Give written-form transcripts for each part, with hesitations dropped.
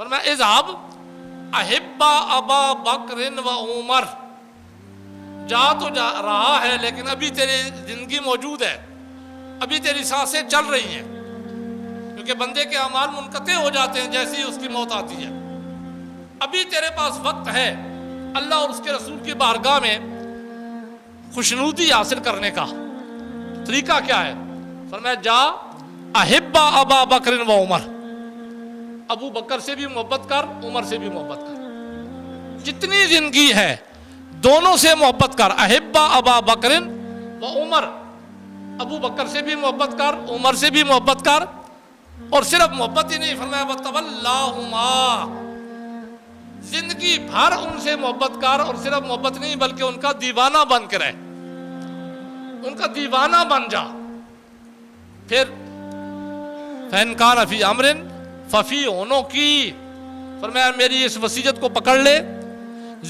فرمایا اذهب احب ابا بکر و عمر، جا تو جا رہا ہے لیکن ابھی تیری زندگی موجود ہے، ابھی تیری سانسیں چل رہی ہیں، کیونکہ بندے کے اعمال منقطع ہو جاتے ہیں جیسے ہی اس کی موت آتی ہے۔ ابھی تیرے پاس وقت ہے اللہ اور اس کے رسول کی بارگاہ میں خوشنودی حاصل کرنے کا۔ طریقہ کیا ہے؟ فرمایا جا احب ابا بکر و عمر، ابو بکر سے بھی محبت کر، عمر سے بھی محبت کر، جتنی زندگی ہے دونوں سے محبت کر۔ احب ابا بکر و عمر، ابو بکر سے بھی محبت کر، عمر سے بھی محبت کر، اور صرف محبت ہی نہیں، فرمایا وَتَوَلَّاهُمَا، زندگی بھر ان سے محبت کر، اور صرف محبت نہیں بلکہ ان کا دیوانہ بن کے رہ، ان کا دیوانہ بن جا۔ پھر فَإِنْ كَانَ فِي أَمْرٍ فَفِي عُنُقِي، فرمایا میری اس وصیت کو پکڑ لے،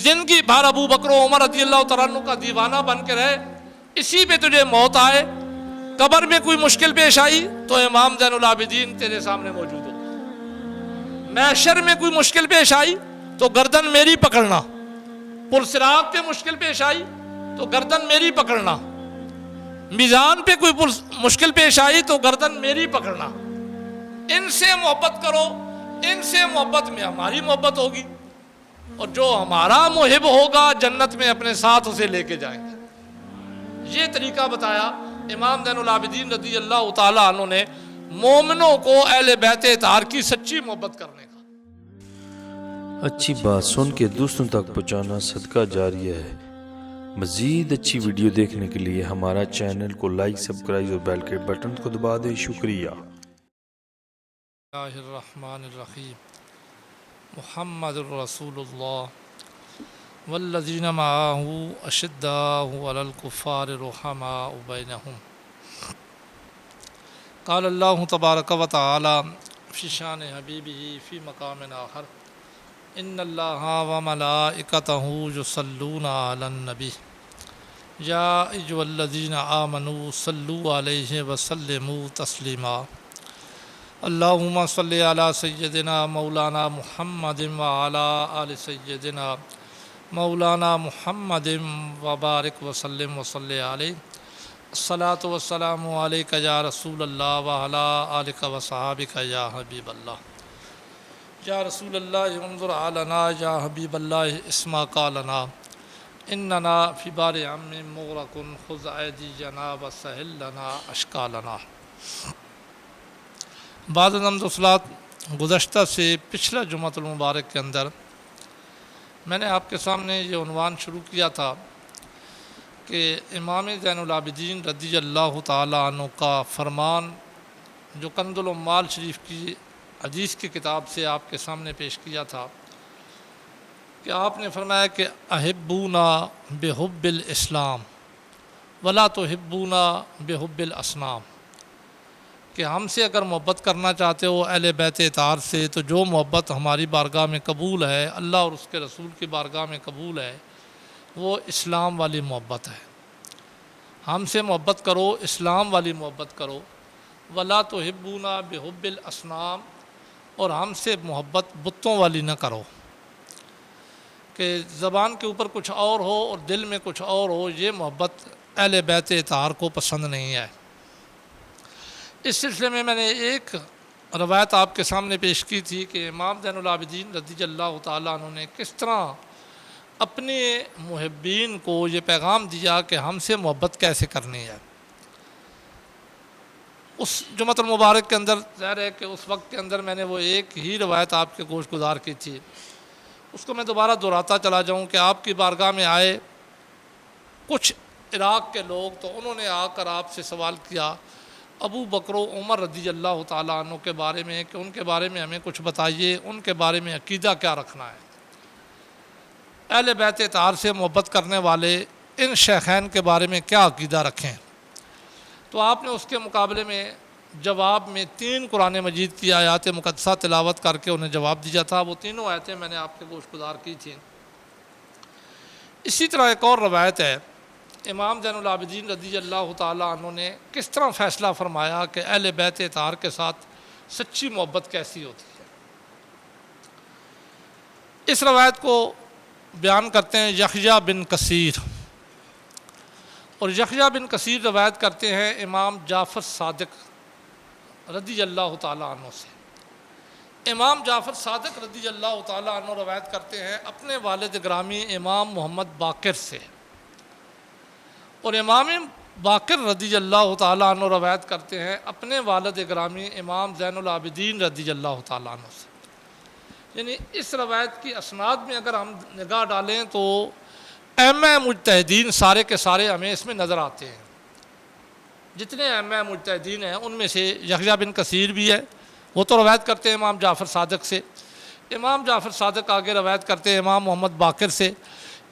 زندگی بھر ابو بکر و عمر رضی اللہ تعالیٰ عنہ کا دیوانہ بن کے رہے، اسی پہ تجھے موت آئے، قبر میں کوئی مشکل پیش آئی تو امام زین العابدین تیرے سامنے موجود ہو، محشر میں کوئی مشکل پیش آئی تو گردن میری پکڑنا، پرصراط پہ مشکل پیش آئی تو گردن میری پکڑنا، میزان پہ کوئی مشکل پیش آئی تو گردن میری پکڑنا۔ ان سے محبت کرو، ان سے محبت میں ہماری محبت ہوگی، اور جو ہمارا محب ہوگا جنت میں اپنے ساتھ اسے لے کے جائیں گے۔ یہ طریقہ بتایا امام زین العابدین رضی اللہ تعالیٰ عنہ نے مومنوں کو اہل بیت اطہار کی سچی محبت کرنے کا۔ اچھی بات سن کے دوسروں تک پہنچانا صدقہ جاریہ ہے۔ مزید اچھی ویڈیو دیکھنے کے لیے ہمارا چینل کو لائک، سبسکرائب اور بیل کے بٹن کو دبا دیں۔ شکریہ۔ اللہ الرحمن الرحیم۔ محمد الرسول اللہ والذین معہ اشداء علی الکفار رحماء بینہم۔ قال اللہ تبارک و تعالی فی شان حبیبہ فی مقام آخر ان اللہ و ملائکتہ یصلون علی النبی یا ایھا الذین آمنوا صلوا علیہ وسلموا تسلیما۔ اللہم صلی علی سیدنا مولانا محمد وعلی آل سیدنا مولانا محمد وبارک وسلم وصلی علیہ۔ الصلاۃ والسلام علیک یا رسول اللہ وعلی آلک وصحابک یا حبیب اللہ۔ یا رسول اللہ انظر علینا، یا حبیب اللہ اسمع قالنا، اننا فی بار عم مغرق خذ ایدینا وسہل لنا اشکالنا۔ بعد حمد و صلوات، گزشتہ سے پچھلا جمعۃ المبارک کے اندر میں نے آپ کے سامنے یہ عنوان شروع کیا تھا کہ امام زین العابدین رضی اللہ تعالیٰ عنہ کا فرمان جو کنز العمال شریف کی حدیث کی کتاب سے آپ کے سامنے پیش کیا تھا کہ آپ نے فرمایا کہ احبونا بحب الاسلام ولا تحبونا بحب الاصنام، کہ ہم سے اگر محبت کرنا چاہتے ہو اہل بیت اطہار سے تو جو محبت ہماری بارگاہ میں قبول ہے، اللہ اور اس کے رسول کی بارگاہ میں قبول ہے، وہ اسلام والی محبت ہے۔ ہم سے محبت کرو، اسلام والی محبت کرو۔ ولا تحبونا بحب الاصنام، اور ہم سے محبت بتوں والی نہ کرو کہ زبان کے اوپر کچھ اور ہو اور دل میں کچھ اور ہو، یہ محبت اہل بیت اطہار کو پسند نہیں ہے۔ اس سلسلے میں نے ایک روایت آپ کے سامنے پیش کی تھی کہ امام زین العابدین رضی اللہ تعالیٰ عنہ نے کس طرح اپنے محبین کو یہ پیغام دیا کہ ہم سے محبت کیسے کرنی ہے۔ اس جمعۃ المبارک کے اندر ظاہر ہے کہ اس وقت کے اندر میں نے وہ ایک ہی روایت آپ کے گوش گزار کی تھی، اس کو میں دوبارہ دہراتا چلا جاؤں کہ آپ کی بارگاہ میں آئے کچھ عراق کے لوگ، تو انہوں نے آ کر آپ سے سوال کیا ابو بکر و عمر رضی اللہ تعالیٰ عنہ کے بارے میں کہ ان کے بارے میں ہمیں کچھ بتائیے، ان کے بارے میں عقیدہ کیا رکھنا ہے۔ اہل بیت اطہار سے محبت کرنے والے ان شیخین کے بارے میں کیا عقیدہ رکھیں؟ تو آپ نے اس کے مقابلے میں جواب میں 3 قرآن مجید کی آیات مقدسہ تلاوت کر کے انہیں جواب دیا تھا۔ وہ تینوں آیتیں میں نے آپ کے گوش گزار کی تھیں۔ اسی طرح ایک اور روایت ہے، امام زین العابدین رضی اللہ تعالیٰ عنہ نے کس طرح فیصلہ فرمایا کہ اہل بیت اطہار کے ساتھ سچی محبت کیسی ہوتی ہے۔ اس روایت کو بیان کرتے ہیں یحییٰ بن کثیر، اور یحییٰ بن کثیر روایت کرتے ہیں امام جعفر صادق رضی اللہ تعالیٰ عنہ سے۔ امام جعفر صادق رضی اللہ تعالیٰ عنہ روایت کرتے ہیں اپنے والد گرامی امام محمد باقر سے، اور امام باقر رضی اللہ تعالیٰ عنہ روایت کرتے ہیں اپنے والد گرامی امام زین العابدین رضی اللہ تعالیٰ عنہ سے۔ یعنی اس روایت کی اسناد میں اگر ہم نگاہ ڈالیں تو ائمہ مجتہدین سارے کے سارے ہمیں اس میں نظر آتے ہیں۔ جتنے ائمہ مجتہدین ہیں ان میں سے یحییٰ بن کثیر بھی ہے، وہ تو روایت کرتے ہیں امام جعفر صادق سے۔ امام جعفر صادق آگے روایت کرتے ہیں امام محمد باقر سے۔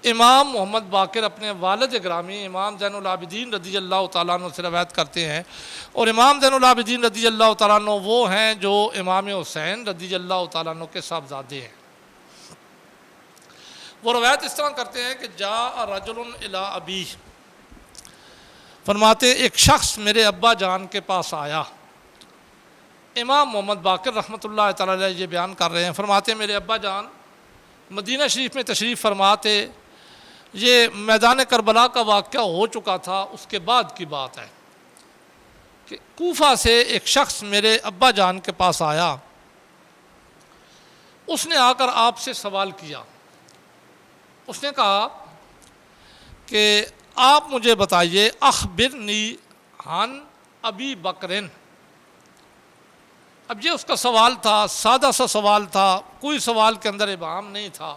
امام محمد باقر اپنے والد گرامی امام زین العابدین رضی اللہ تعالیٰ عنہ سے روایت کرتے ہیں، اور امام زین العابدین رضی اللہ تعالیٰ عنہ وہ ہیں جو امام حسین رضی اللہ تعالیٰ عنہ کے صاحبزادے ہیں۔ وہ روایت اس طرح کرتے ہیں کہ جاء رجل الی ابی، فرماتے ایک شخص میرے ابا جان کے پاس آیا۔ امام محمد باقر رحمۃ اللہ تعالیٰ علیہ یہ بیان کر رہے ہیں، فرماتے میرے ابا جان مدینہ شریف میں تشریف فرماتے، یہ میدان کربلا کا واقعہ ہو چکا تھا، اس کے بعد کی بات ہے کہ کوفہ سے ایک شخص میرے ابا جان کے پاس آیا، اس نے آ کر آپ سے سوال کیا۔ اس نے کہا کہ آپ مجھے بتائیے اخبرنی عن ابی بکرن۔ اب یہ اس کا سوال تھا، سادہ سا سوال تھا، کوئی سوال کے اندر ابہام نہیں تھا،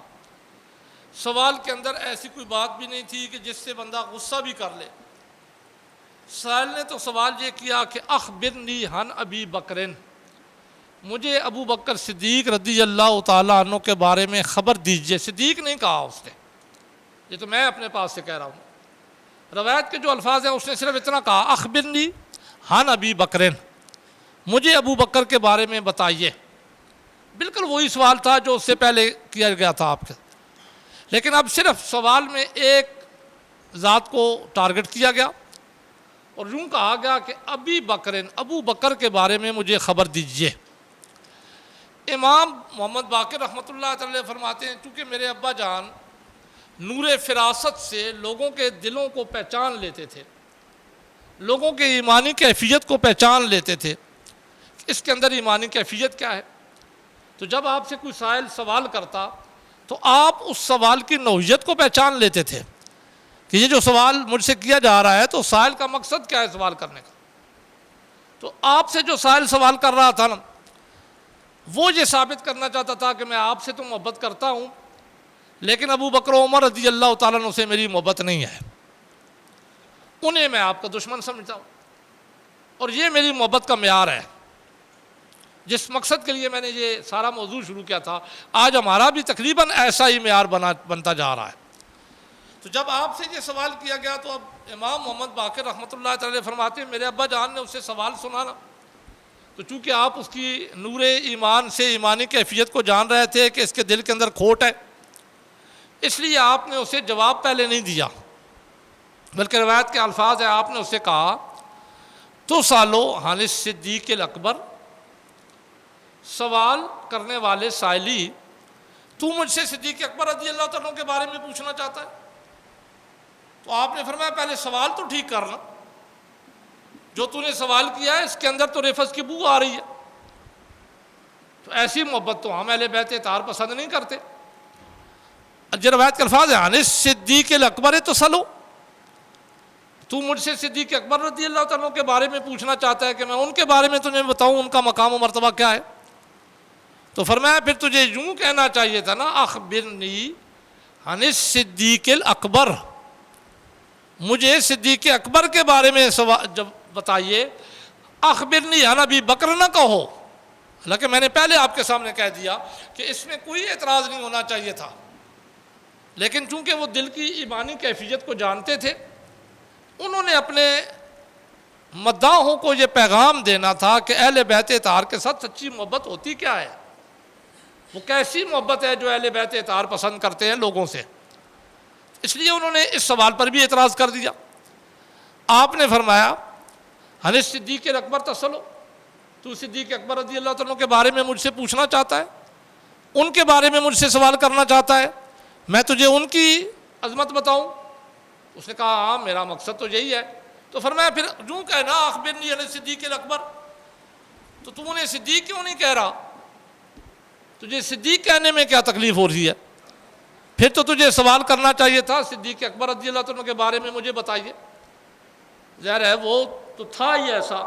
سوال کے اندر ایسی کوئی بات بھی نہیں تھی کہ جس سے بندہ غصہ بھی کر لے۔ سائل نے تو سوال یہ کیا کہ اخبرنی عن ابی بکرن، مجھے ابو بکر صدیق رضی اللہ تعالیٰ عنہ کے بارے میں خبر دیجئے۔ صدیق نہیں کہا اس نے، یہ تو میں اپنے پاس سے کہہ رہا ہوں۔ روایت کے جو الفاظ ہیں اس نے صرف اتنا کہا اخبرنی عن ابی بکرن، مجھے ابو بکر کے بارے میں بتائیے۔ بالکل وہی سوال تھا جو اس سے پہلے کیا گیا تھا آپ کے، لیکن اب صرف سوال میں ایک ذات کو ٹارگٹ کیا گیا اور یوں کہا گیا کہ ابی بکرن، ابو بکر کے بارے میں مجھے خبر دیجئے۔ امام محمد باقر رحمۃ اللہ تعالی فرماتے ہیں چونکہ میرے ابا جان نور فراست سے لوگوں کے دلوں کو پہچان لیتے تھے، لوگوں کے ایمانی کیفیت کو پہچان لیتے تھے، اس کے اندر ایمانی کیفیت کیا ہے، تو جب آپ سے کوئی سائل سوال کرتا تو آپ اس سوال کی نوعیت کو پہچان لیتے تھے کہ یہ جو سوال مجھ سے کیا جا رہا ہے تو سائل کا مقصد کیا ہے سوال کرنے کا۔ تو آپ سے جو سائل سوال کر رہا تھا نا، وہ یہ ثابت کرنا چاہتا تھا کہ میں آپ سے تو محبت کرتا ہوں، لیکن ابو بکر و عمر رضی اللہ تعالیٰ عنہ سے میری محبت نہیں ہے، انہیں میں آپ کا دشمن سمجھتا ہوں، اور یہ میری محبت کا معیار ہے۔ جس مقصد کے لیے میں نے یہ سارا موضوع شروع کیا تھا، آج ہمارا بھی تقریباً ایسا ہی معیار بنتا جا رہا ہے۔ تو جب آپ سے یہ سوال کیا گیا تو اب امام محمد باقر رحمۃ اللہ تعالی فرماتے ہیں میرے ابا جان نے اس سے سوال سنا نا، تو چونکہ آپ اس کی نور ایمان سے ایمانی کیفیت کو جان رہے تھے کہ اس کے دل کے اندر کھوٹ ہے، اس لیے آپ نے اسے جواب پہلے نہیں دیا، بلکہ روایت کے الفاظ ہیں آپ نے اسے کہا تو سالو عن الصدیق الاکبر، سوال کرنے والے سائلی تو مجھ سے صدیق اکبر رضی اللہ تعالیٰ عنہ کے بارے میں پوچھنا چاہتا ہے؟ تو آپ نے فرمایا پہلے سوال تو ٹھیک کرنا، جو تو نے سوال کیا ہے اس کے اندر تو رفض کی بو آ رہی ہے، تو ایسی محبت تو ہم اہل بیت اطہار پسند نہیں کرتے۔ جو روایت کے الفاظ ہیں عن الصدیق الاکبر تسلو، تو مجھ سے صدیق اکبر رضی اللہ تعالیٰ عنہ کے بارے میں پوچھنا چاہتا ہے کہ میں ان کے بارے میں تجھے بتاؤں ان کا مقام و مرتبہ کیا ہے؟ تو فرمایا پھر تجھے یوں کہنا چاہیے تھا نا اخبرنی عن الصدیق الاکبر، مجھے صدیق اکبر کے بارے میں جب بتائیے، اخبرنی عن ابی بکر نہ کہو، حالانکہ میں نے پہلے آپ کے سامنے کہہ دیا کہ اس میں کوئی اعتراض نہیں ہونا چاہیے تھا، لیکن چونکہ وہ دل کی ایمانی کیفیت کو جانتے تھے، انہوں نے اپنے مداحوں کو یہ پیغام دینا تھا کہ اہل بیت اطہار کے ساتھ سچی محبت ہوتی کیا ہے، وہ کیسی محبت ہے جو اہل بیت اطہار پسند کرتے ہیں لوگوں سے۔ اس لیے انہوں نے اس سوال پر بھی اعتراض کر دیا۔ آپ نے فرمایا عن الصدیق الاکبر تسلو، تو صدیق اکبر رضی اللہ تعالیٰ کے بارے میں مجھ سے پوچھنا چاہتا ہے؟ ان کے بارے میں مجھ سے سوال کرنا چاہتا ہے، میں تجھے ان کی عظمت بتاؤں؟ اس نے کہا ہاں میرا مقصد تو یہی ہے۔ تو فرمایا پھر یوں کہنا اخبرنی عن صدیق الاکبر، تو انہیں صدیق کیوں نہیں کہہ رہا؟ تجھے صدیق کہنے میں کیا تکلیف ہو رہی ہے؟ پھر تو تجھے سوال کرنا چاہیے تھا صدیق اکبر رضی اللہ عنہ کے بارے میں مجھے بتائیے۔ ظاہر ہے وہ تو تھا ہی ایسا۔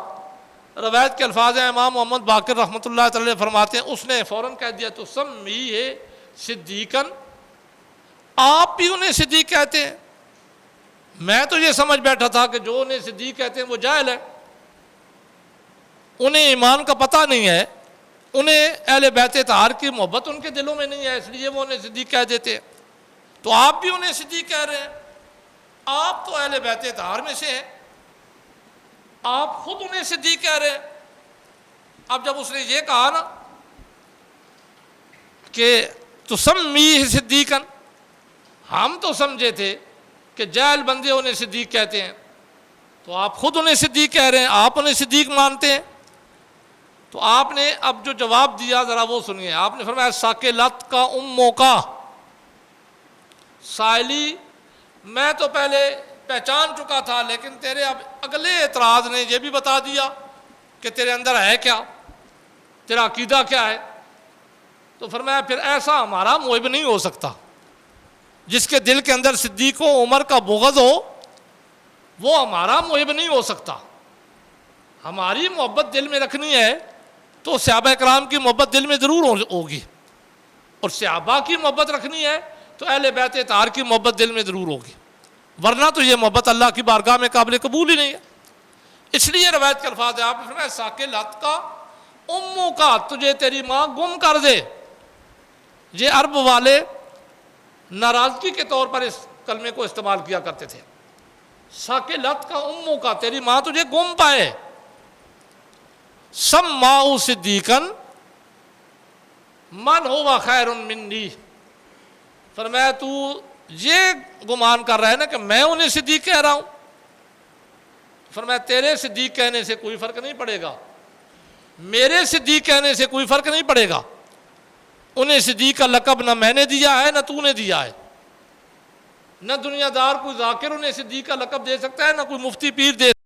روایت کے الفاظ ہیں، امام محمد باقر رحمۃ اللہ تعالی فرماتے ہیں اس نے فوراً کہہ دیا تو سمی ہے صدیقاً، آپ بھی انہیں صدیق کہتے ہیں؟ میں تو یہ سمجھ بیٹھا تھا کہ جو انہیں صدیق کہتے ہیں وہ جاہل ہے، انہیں ایمان کا پتہ نہیں ہے، انہیں اہل بیت اطہار کی محبت ان کے دلوں میں نہیں ہے، اس لیے وہ انہیں صدیق کہہ دیتے ہیں۔ تو آپ بھی انہیں صدیق کہہ رہے ہیں، آپ تو اہل بیت اطہار میں سے ہیں، آپ خود انہیں صدیق کہہ رہے ہیں۔ اب جب اس نے یہ کہا نا کہ تسمی صدیقاً، ہم تو سمجھے تھے کہ جاہل بندے انہیں صدیق کہتے ہیں، تو آپ خود انہیں صدیق کہہ رہے ہیں، آپ انہیں صدیق مانتے ہیں۔ تو آپ نے اب جو جواب دیا ذرا وہ سنیے۔ آپ نے فرمایا ساکلت کا اموں کا، سائلی میں تو پہلے پہچان چکا تھا، لیکن تیرے اب اگلے اعتراض نے یہ بھی بتا دیا کہ تیرے اندر ہے کیا، تیرا عقیدہ کیا ہے۔ تو فرمایا پھر ایسا ہمارا محب نہیں ہو سکتا، جس کے دل کے اندر صدیق و عمر کا بغض ہو وہ ہمارا محب نہیں ہو سکتا۔ ہماری محبت دل میں رکھنی ہے تو صحابہ کرام کی محبت دل میں ضرور ہوگی، اور صحابہ کی محبت رکھنی ہے تو اہل بیت اطہار کی محبت دل میں ضرور ہوگی، ورنہ تو یہ محبت اللہ کی بارگاہ میں قابل قبول ہی نہیں ہے۔ اس لیے روایت کے الفاظ ہیں، آپ نے فرمایا ساکلت کا اموں کا، تجھے تیری ماں گم کر دے۔ یہ عرب والے ناراضگی کے طور پر اس کلمے کو استعمال کیا کرتے تھے، ساکلت کا اموں کا، تیری ماں تجھے گم پائے۔ سماؤ صدیقاً من ہوا خیر منی، فرمایا تو یہ گمان کر رہا ہے نا کہ میں انہیں صدیق کہہ رہا ہوں، فرمایا تیرے صدیق کہنے سے کوئی فرق نہیں پڑے گا، میرے صدیق کہنے سے کوئی فرق نہیں پڑے گا۔ انہیں صدیق کا لقب نہ میں نے دیا ہے نہ تو نے دیا ہے، نہ دنیا دار کوئی ذاکر انہیں صدیق کا لقب دے سکتا ہے، نہ کوئی مفتی پیر دے سکتا ہے۔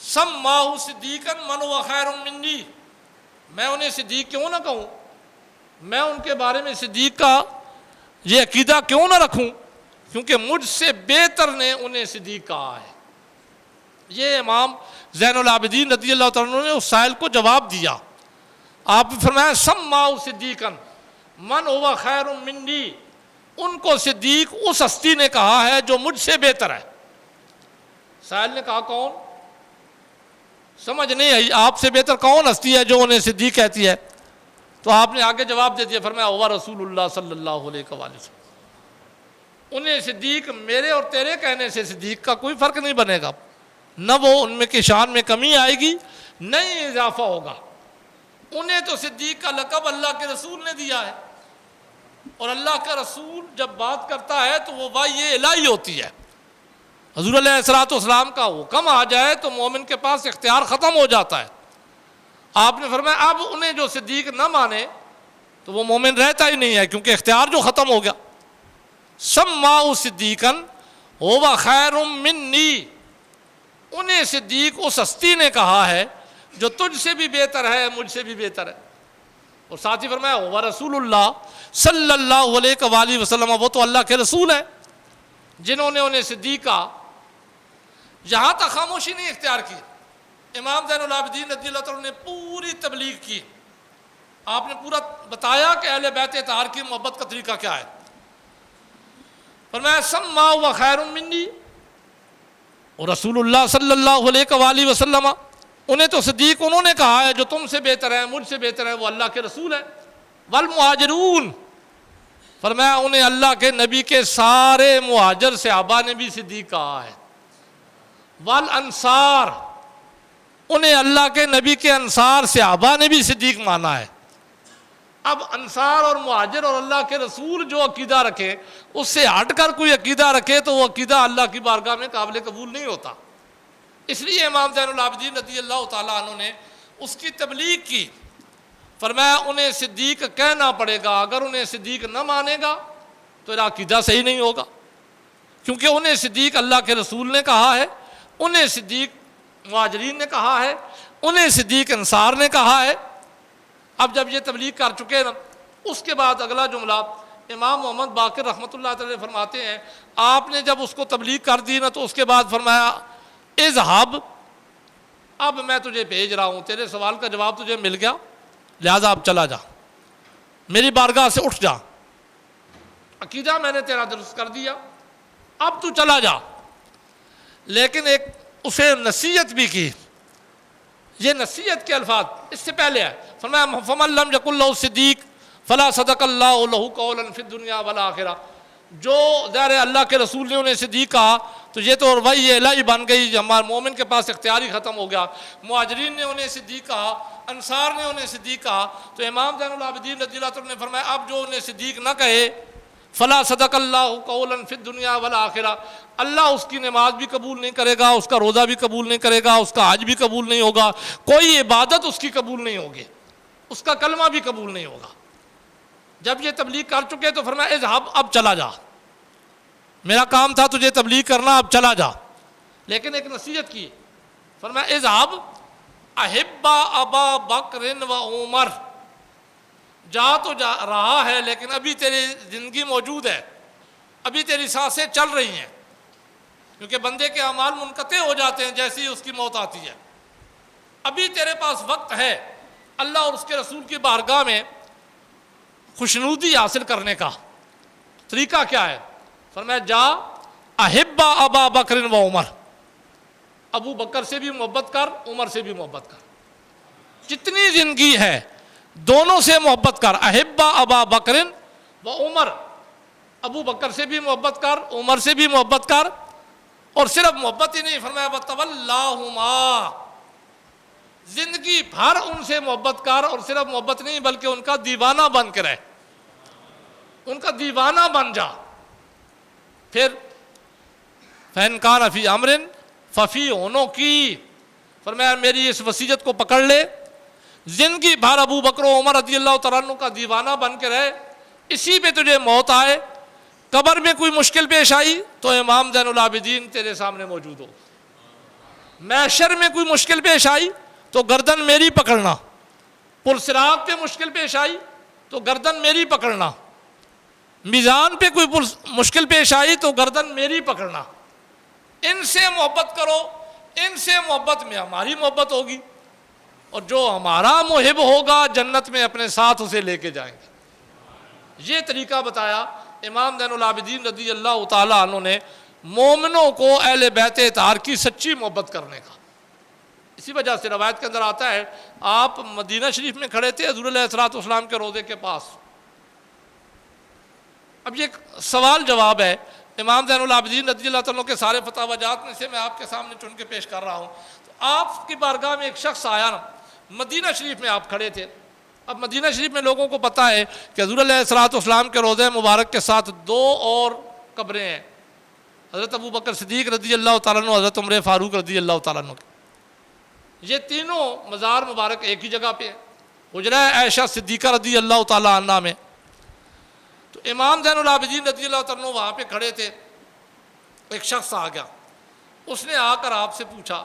سماؤ صدیقاً من ہوا خیر منی، میں انہیں صدیق کیوں نہ کہوں، میں ان کے بارے میں صدیق کا یہ عقیدہ کیوں نہ رکھوں، کیونکہ مجھ سے بہتر نے انہیں صدیق کہا ہے۔ یہ امام زین العابدین رضی اللہ تعالیٰ عنہ نے اس سائل کو جواب دیا۔ آپ نے فرمایا سماؤ صدیقاً من ہوا خیر منی، ان کو صدیق اس ہستی نے کہا ہے جو مجھ سے بہتر ہے۔ سائل نے کہا کون؟ سمجھ نہیں آئی، آپ سے بہتر کون ہستی ہے جو انہیں صدیق کہتی ہے؟ تو آپ نے آگے جواب دے دیا، فرمایا ہوا رسول اللہ صلی اللہ علیہ وسلم، انہیں صدیق میرے اور تیرے کہنے سے صدیق کا کوئی فرق نہیں بنے گا، نہ وہ ان میں کی شان میں کمی آئے گی نہ ہی اضافہ ہوگا۔ انہیں تو صدیق کا لقب اللہ کے رسول نے دیا ہے، اور اللہ کا رسول جب بات کرتا ہے تو وہ وحی الہی ہوتی ہے۔ حضور علیہ الصلوۃ والسلام کا حکم آ جائے تو مومن کے پاس اختیار ختم ہو جاتا ہے۔ آپ نے فرمایا اب انہیں جو صدیق نہ مانے تو وہ مومن رہتا ہی نہیں ہے، کیونکہ اختیار جو ختم ہو گیا۔ سماؤ صدیقاً ہوا خیر منی، انہیں صدیق اس ہستی نے کہا ہے جو تجھ سے بھی بہتر ہے، مجھ سے بھی بہتر ہے۔ اور ساتھ ہی فرمایا ہوا رسول اللہ صلی اللہ علیہ وآلہ وسلم، وہ تو اللہ کے رسول ہیں جنہوں نے انہیں صدیق کہا۔ یہاں تک خاموشی نہیں اختیار کی، امام زین العابدین رضی اللہ عنہ نے پوری تبلیغ کی، آپ نے پورا بتایا کہ اہل بیت اطہار کی محبت کا طریقہ کیا ہے۔ فرمایا سماؤ و خیر منی، اور رسول اللہ صلی اللہ علیہ وآلہ وسلم، انہیں تو صدیق انہوں نے کہا ہے جو تم سے بہتر ہے، مجھ سے بہتر ہے، وہ اللہ کے رسول ہیں۔ والمہاجرون، فرمایا انہیں اللہ کے نبی کے سارے مہاجر صحابہ نے بھی صدیق کہا ہے۔ والانصار، انہیں اللہ کے نبی کے انصار صحابہ نے بھی صدیق مانا ہے۔ اب انصار اور مہاجر اور اللہ کے رسول جو عقیدہ رکھے، اس سے ہٹ کر کوئی عقیدہ رکھے تو وہ عقیدہ اللہ کی بارگاہ میں قابل قبول نہیں ہوتا۔ اس لیے امام زین العابدین رضی اللہ تعالیٰ عنہ نے اس کی تبلیغ کی، فرمایا انہیں صدیق کہنا پڑے گا، اگر انہیں صدیق نہ مانے گا تو عقیدہ صحیح نہیں ہوگا، کیونکہ انہیں صدیق اللہ کے رسول نے کہا ہے، انہیں صدیق مہاجرین نے کہا ہے، انہیں صدیق انصار نے کہا ہے۔ اب جب یہ تبلیغ کر چکے نا، اس کے بعد اگلا جملہ امام محمد باقر رحمۃ اللہ تعالی فرماتے ہیں، آپ نے جب اس کو تبلیغ کر دی نا تو اس کے بعد فرمایا اذهب، اب میں تجھے بھیج رہا ہوں، تیرے سوال کا جواب تجھے مل گیا، لہذا اب چلا جا، میری بارگاہ سے اٹھ جا، عقیدہ میں نے تیرا درست کر دیا، اب تو چلا جا۔ لیکن ایک اسے نصیحت بھی کی، یہ نصیحت کے الفاظ اس سے پہلے ہے، فرمایا فَمَن لَمْ يَكُن لَّهُ صِدِّيقٌ فَلَا صَدَقَ اللَّهُ لَهُ قَوْلًا فِي الدُّنْيَا وَالْآخِرَةِ، جو ظاہر اللہ کے رسول نے انہیں صدیق کہا تو یہ تو وہی الہی بن گئی، ہمارے مومن کے پاس اختیاری ختم ہو گیا۔ مہاجرین نے انہیں صدیق کہا، انصار نے انہیں صدیق کہا، تو امام زین العابدین رضی اللہ عنہ نے فرمایا اب جو انہیں صدیق نہ کہے فلا صدق اللہ قولا فی الدنیا والآخرہ، اللہ اس کی نماز بھی قبول نہیں کرے گا، اس کا روزہ بھی قبول نہیں کرے گا، اس کا حج بھی قبول نہیں ہوگا، کوئی عبادت اس کی قبول نہیں ہوگی، اس کا کلمہ بھی قبول نہیں ہوگا۔ جب یہ تبلیغ کر چکے تو فرمایا اذهب، اب چلا جا، میرا کام تھا تجھے تبلیغ کرنا، اب چلا جا۔ لیکن ایک نصیحت کی، فرمایا اذهب احب ابا بکر و عمر، جا تو جا رہا ہے لیکن ابھی تیری زندگی موجود ہے، ابھی تیری سانسیں چل رہی ہیں، کیونکہ بندے کے اعمال منقطع ہو جاتے ہیں جیسے ہی اس کی موت آتی ہے، ابھی تیرے پاس وقت ہے اللہ اور اس کے رسول کی بارگاہ میں خوشنودی حاصل کرنے کا۔ طریقہ کیا ہے؟ فرمایا جا احب ابا بکر و عمر، ابو بکر سے بھی محبت کر، عمر سے بھی محبت کر، جتنی زندگی ہے دونوں سے محبت کر، احب ابا بکر و عمر، ابو بکر سے بھی محبت کر، عمر سے بھی محبت کر، اور صرف محبت ہی نہیں، فرمایا وَتَوَلَّاهُمَا، زندگی بھر ان سے محبت کر، اور صرف محبت نہیں بلکہ ان کا دیوانہ بن کے رہ، ان کا دیوانہ بن جا۔ پھر فَإِنْ كَانَ فِي أَمْرٍ فَفِي ہونوں کی، فرمایا میری اس وصیت کو پکڑ لے، زندگی بھر ابو بکر و عمر رضی اللہ تعالیٰ عنہ کا دیوانہ بن کے رہے، اسی پہ تجھے موت آئے، قبر میں کوئی مشکل پیش آئی تو امام زین العابدین تیرے سامنے موجود ہو، محشر میں کوئی مشکل پیش آئی تو گردن میری پکڑنا، پرصراط پہ مشکل پیش آئی تو گردن میری پکڑنا، میزان پہ کوئی مشکل پیش آئی تو گردن میری پکڑنا، ان سے محبت کرو، ان سے محبت میں ہماری محبت ہوگی، اور جو ہمارا محب ہوگا جنت میں اپنے ساتھ اسے لے کے جائیں گے۔ یہ طریقہ بتایا امام زین العابدین رضی اللہ تعالیٰ عنہ نے مومنوں کو اہل بیت اطہار کی سچی محبت کرنے کا۔ اسی وجہ سے روایت کے اندر آتا ہے آپ مدینہ شریف میں کھڑے تھے حضور علیہ الصلوۃ والسلام کے روضے کے پاس۔ اب یہ سوال جواب ہے، امام زین العابدین رضی اللہ تعالیٰ کے سارے فتاوی جات میں سے میں آپ کے سامنے چن کے پیش کر رہا ہوں۔ تو آپ کی بارگاہ میں ایک شخص آیا نا، مدینہ شریف میں آپ کھڑے تھے۔ اب مدینہ شریف میں لوگوں کو پتہ ہے کہ حضور علیہ الصلوۃ والسلام کے روضے مبارک کے ساتھ دو اور قبریں ہیں، حضرت ابو بکر صدیق رضی اللہ تعالیٰ عنہ، حضرت عمر فاروق رضی اللہ تعالیٰ عنہ۔ یہ تینوں مزار مبارک ایک ہی جگہ پہ ہیں، حجرہ عائشہ صدیقہ رضی اللہ تعالیٰ عنہ میں۔ تو امام زین العابدین رضی اللہ تعالیٰ عنہ وہاں پہ کھڑے تھے، ایک شخص آ گیا، اس نے آ کر آپ سے پوچھا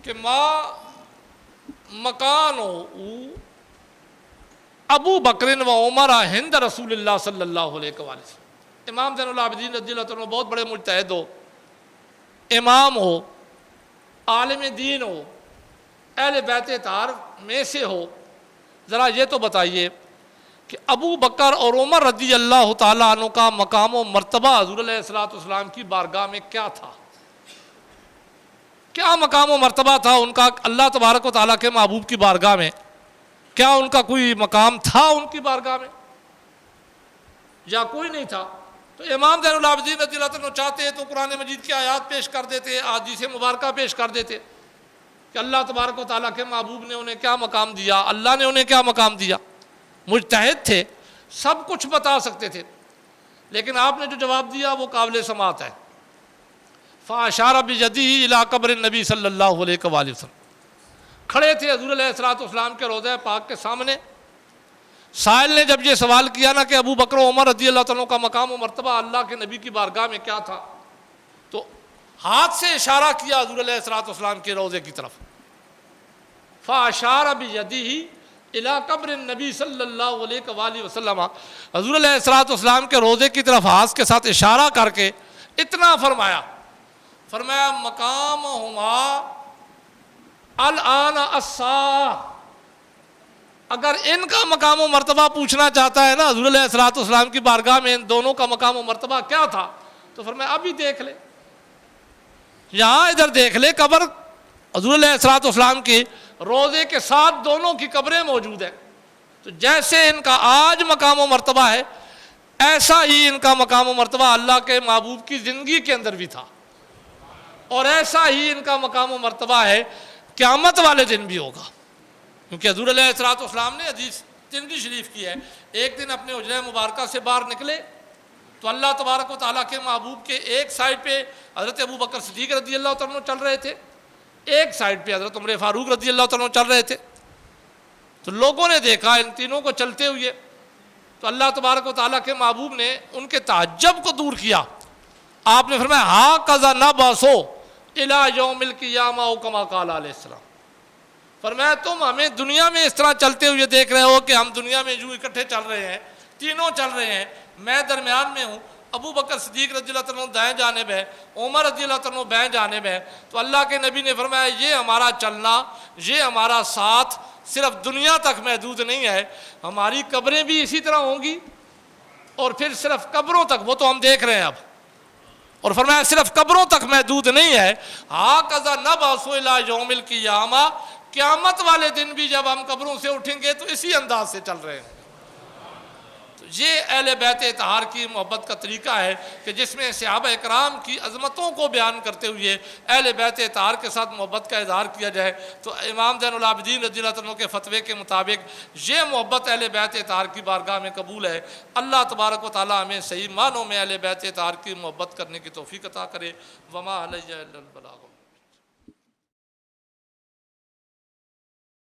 کہ ماں مکان ابو بکر و عمر ہند رسول اللہ صلی اللہ علیہ وسلم۔ امام زین العابدین رضی اللہ عنہ بہت بڑے مجتہد ہو، امام ہو، عالم دین ہو، اہل بیت اطہار میں سے ہو، ذرا یہ تو بتائیے کہ ابو بکر اور عمر رضی اللہ تعالیٰ عنہ کا مقام و مرتبہ حضور علیہ الصلوۃ والسلام کی بارگاہ میں کیا تھا؟ کیا مقام و مرتبہ تھا ان کا اللہ تبارک و تعالیٰ کے محبوب کی بارگاہ میں؟ کیا ان کا کوئی مقام تھا ان کی بارگاہ میں یا کوئی نہیں تھا؟ تو امام زین العابدین رضی اللہ عنہ چاہتے تو قرآن مجید کی آیات پیش کر دیتے، احادیث مبارکہ پیش کر دیتے کہ اللہ تبارک و تعالیٰ کے محبوب نے انہیں کیا مقام دیا، اللہ نے انہیں کیا مقام دیا۔ مجتہد تھے، سب کچھ بتا سکتے تھے، لیکن آپ نے جو جواب دیا وہ قابل سماعت ہے۔ فَأَشَارَ بِيَدِهِ إِلَىٰ قَبْرِ النَّبِي صلی اللہ علیہ وسلم، کھڑے تھے حضور علیہ الصلوۃ والسلام کے روضہ پاک کے سامنے. سائل نے جب یہ سوال کیا نا کہ ابو بکر و عمر رضی اللہ تعالیٰ کا مقام و مرتبہ اللہ کے نبی کی بارگاہ میں کیا تھا، تو ہاتھ سے اشارہ کیا حضور علیہ الصلوۃ والسلام کے روضے کی طرف. فاشار بیدہ الی قبر النبی صلی اللہ علیہ وآلہ وسلم، حضور علیہ الصلوۃ والسلام کے روضے کی طرف ہاتھ کے ساتھ اشارہ کر کے اتنا فرمایا مقامہما الآن الساعہ. اگر ان کا مقام و مرتبہ پوچھنا چاہتا ہے نا حضور علیہ الصلوۃ والسلام کی بارگاہ میں ان دونوں کا مقام و مرتبہ کیا تھا، تو فرمایا ابھی دیکھ لے، یہاں ادھر دیکھ لے، قبر حضور علیہ الصلوۃ والسلام کی روضے کے ساتھ دونوں کی قبریں موجود ہیں. تو جیسے ان کا آج مقام و مرتبہ ہے ایسا ہی ان کا مقام و مرتبہ اللہ کے محبوب کی زندگی کے اندر بھی تھا، اور ایسا ہی ان کا مقام و مرتبہ ہے قیامت والے دن بھی ہوگا. کیونکہ حضور علیہ الصلوۃ والسلام نے حدیث ترمذی شریف کی ہے، ایک دن اپنے حجرہ مبارکہ سے باہر نکلے تو اللہ تبارک و تعالیٰ کے محبوب کے ایک سائڈ پہ حضرت ابو بکر صدیق رضی اللہ تعالیٰ چل رہے تھے، ایک سائڈ پہ حضرت عمر فاروق رضی اللہ تعالیٰ چل رہے تھے. تو لوگوں نے دیکھا ان تینوں کو چلتے ہوئے، تو اللہ تبارک و تعالیٰ کے محبوب نے ان کے تعجب کو دور کیا. آپ نے فرمایا ہاکذا نبعث الی یوم القیامہ او کما قال علیہ السلام. فرمایا تم ہمیں دنیا میں اس طرح چلتے ہوئے دیکھ رہے ہو کہ ہم دنیا میں یوں اکٹھے چل رہے ہیں، تینوں چل رہے ہیں، میں درمیان میں ہوں، ابو بکر صدیق رضی اللہ تعالیٰ دائیں جانب ہے، عمر رضی اللہ تعالیٰ بائیں جانب ہے. تو اللہ کے نبی نے فرمایا یہ ہمارا چلنا، یہ ہمارا ساتھ صرف دنیا تک محدود نہیں ہے، ہماری قبریں بھی اسی طرح ہوں گی، اور پھر صرف قبروں تک، وہ تو ہم دیکھ رہے ہیں اب، اور فرمایا صرف قبروں تک محدود نہیں ہے، ہاکذا نبعث الی یوم القیامہ، قیامت والے دن بھی جب ہم قبروں سے اٹھیں گے تو اسی انداز سے چل رہے ہیں. تو یہ اہل بیت اطہار کی محبت کا طریقہ ہے کہ جس میں صحابہ اکرام کی عظمتوں کو بیان کرتے ہوئے اہل بیت اطہار کے ساتھ محبت کا اظہار کیا جائے. تو امام زین العابدین رضی اللہ عنہ کے فتوے کے مطابق یہ محبت اہل بیت اطہار کی بارگاہ میں قبول ہے. اللہ تبارک و تعالی ہمیں صحیح معنوں میں اہل بیت اطہار کی محبت کرنے کی توفیق عطا کرے. وما علیہ الا البلاغ.